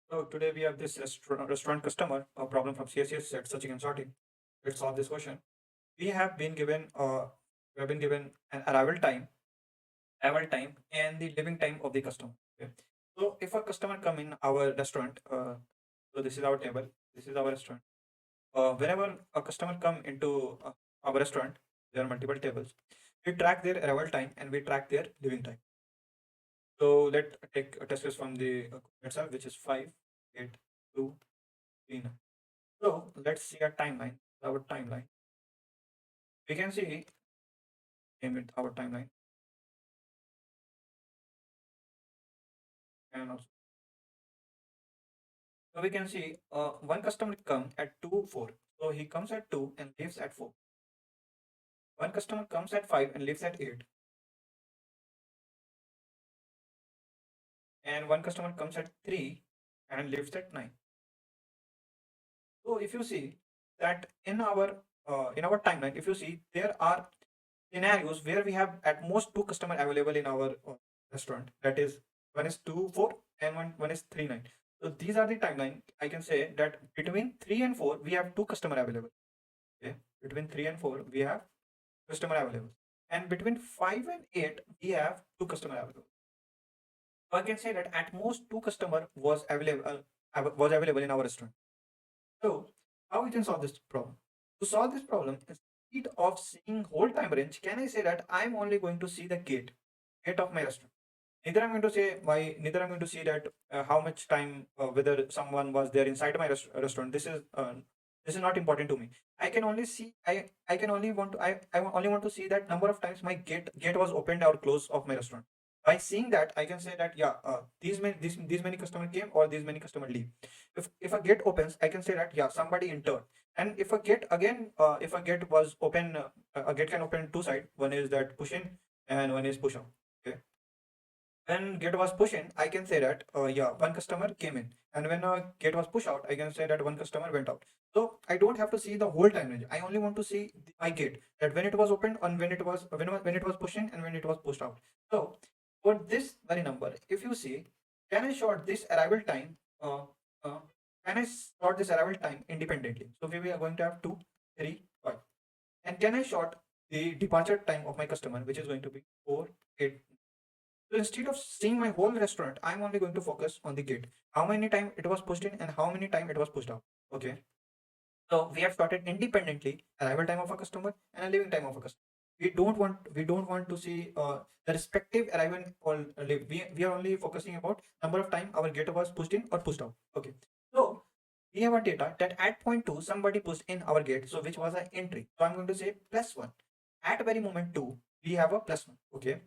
So today we have this restaurant customer, a problem from CSES set searching and sorting. Let's solve this question. We have been given an arrival time, and the living time of the customer. Okay. So if a customer come in our restaurant, so this is our table, this is our restaurant. Whenever a customer come into our restaurant, there are multiple tables. We track their arrival time and we track their living time. So let take a test case from the itself, which is 5, 8, 2, 3, 9. So let's see a timeline. Our timeline. We can see in with our timeline and also so we can see one customer come at 2 4. So he comes at 2 and leaves at 4. One customer comes at 5 and leaves at 8. And one customer comes at 3 and leaves at 9. So if you see that in our timeline, if you see there are scenarios where we have at most two customer available in our restaurant. That is one is 2 4 and one is 3 9. So these are the timeline. I can say that between 3 and 4 we have two customer available. Okay, between 3 and 4 we have customer available, and between 5 and 8 we have two customer available. So I can say that at most two customer was available in our restaurant. So how we can solve this problem? To solve this problem, instead of seeing whole time range, can I say that I'm only going to see the gate of my restaurant? Neither I'm going to see that how much time whether someone was there inside my restaurant. This is not important to me. I can only want to I only want to see that number of times my gate was opened or closed of my restaurant. By seeing that, I can say that yeah, these many customer came or these many customer leave. If a gate opens, I can say that yeah, somebody entered. And if a gate was open, a gate can open two side. One is that push in and one is push out. Okay. When gate was push in, I can say that yeah, one customer came in, and when a gate was push out, I can say that one customer went out. So I don't have to see the whole time range. I only want to see my gate, that when it was opened and when it was pushing and when it was pushed out. So for this very number, if you see, can I sort this arrival time? Uh, can I sort this arrival time independently? So we are going to have 2, 3, 5, and can I sort the departure time of my customer, which is going to be 4, 8. So instead of seeing my whole restaurant, I'm only going to focus on the gate. How many time it was pushed in and how many time it was pushed out. Okay. So we have started independently arrival time of a customer and a leaving time of a customer. We don't want to see the respective arrival or leave. We are only focusing about number of time our gate was pushed in or pushed out. Okay. So we have a data that at point 2 somebody pushed in our gate, so which was an entry. So I'm going to say +1. At very moment 2 we have a +1. Okay.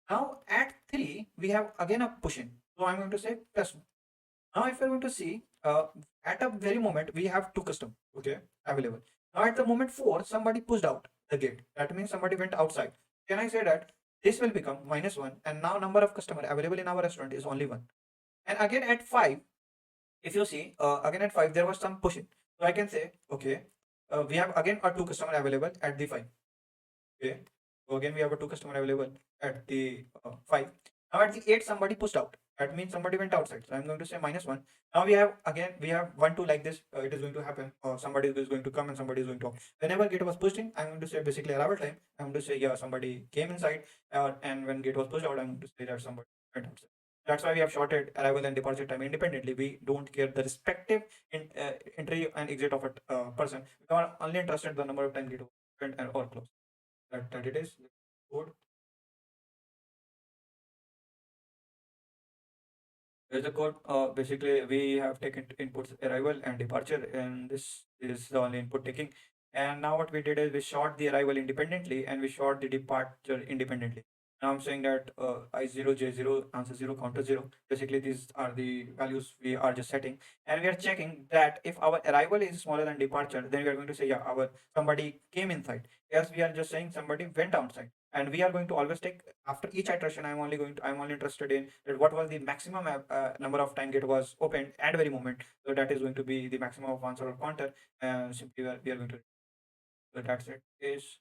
Now at 3, we have again a push in. So I'm going to say +1. Now if you're going to see, at a very moment, we have two custom, okay, available. Now at the moment 4, somebody pushed out the gate. That means somebody went outside. Can I say that this will become -1, and now number of customer available in our restaurant is only 1. And again at 5, if you see, again at 5, there was some push in. So I can say, okay, we have again a two customer available at the 5. Okay. So again, we have a two customer available at the 5. Now at the 8, somebody pushed out. That means somebody went outside. So I'm going to say -1. Now we have 1, 2 like this. It is going to happen. Somebody is going to come and somebody is going to out. Whenever gate was pushed in, I'm going to say basically arrival time. I'm going to say yeah, somebody came inside. And when gate was pushed out, I'm going to say that somebody went outside. That's why we have shorted arrival and departure time independently. We don't care the respective entry and exit of a person. We are only interested in the number of time gate opened or closed. That it is code. Here's the code. Basically, we have taken inputs arrival and departure, and this is the only input taking. And now what we did is we short the arrival independently and we short the departure independently. Now I'm saying that I0, J0, answer 0, counter 0. Basically, these are the values we are just setting, and we are checking that if our arrival is smaller than departure, then we are going to say yeah, our somebody came inside. Yes, we are just saying somebody went outside, and we are going to always take after each iteration. I'm only interested in that what was the maximum number of time gate was opened at very moment. So that is going to be the maximum of answer or counter. Simply we are going to, so that's it is